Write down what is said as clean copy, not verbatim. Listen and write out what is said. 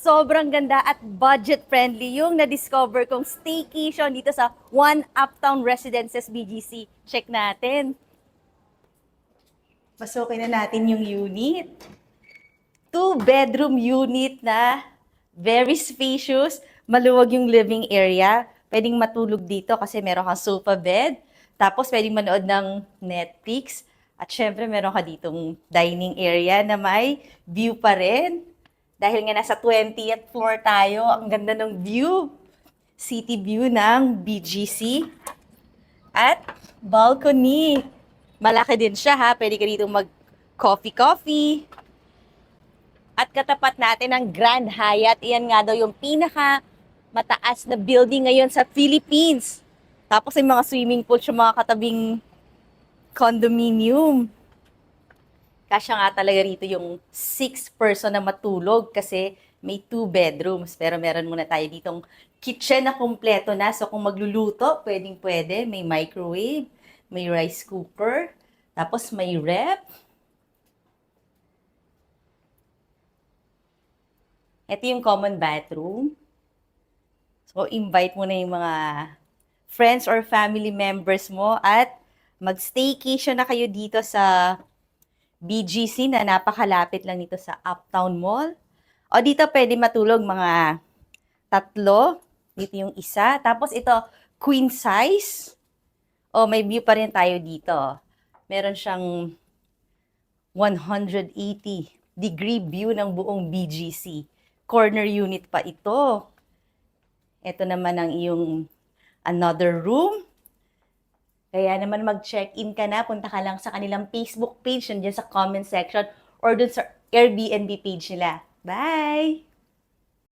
Sobrang ganda at budget-friendly yung na-discover kong staycation dito sa One Uptown Residences BGC. Check natin. Pasukin na natin yung unit. Two-bedroom unit na very spacious. Maluwag yung living area. Pwedeng matulog dito kasi meron kang sofa bed. Tapos pwedeng manood ng Netflix. At syempre meron ka ditong dining area na may view pa rin. Dahil nga nasa 20th floor tayo, ang ganda ng view. City view ng BGC. At balcony. Malaki din siya ha. Pwede ka dito mag-coffee-coffee. At katapat natin ang Grand Hyatt. Iyan nga daw yung pinaka mataas na building ngayon sa Philippines. Tapos may mga swimming pool sa mga katabing condominium. Kasya nga talaga rito yung 6 person na matulog kasi may 2 bedrooms. Pero meron muna tayo ditong kitchen na kumpleto na. So kung magluluto, pwedeng-pwede. May microwave, may rice cooker, tapos may ref. Ito yung common bathroom. So invite mo na yung mga friends or family members mo at mag-staycation na kayo dito sa BGC na napakalapit lang nito sa Uptown Mall. O dito pwede matulog mga 3. Dito yung isa. Tapos ito, queen size. O may view pa rin tayo dito. Meron siyang 180-degree view ng buong BGC. Corner unit pa ito. Ito naman ang iyong another room. Kaya naman mag-check-in ka na, punta ka lang sa kanilang Facebook page, nandiyan sa comment section, or dun sa Airbnb page nila. Bye!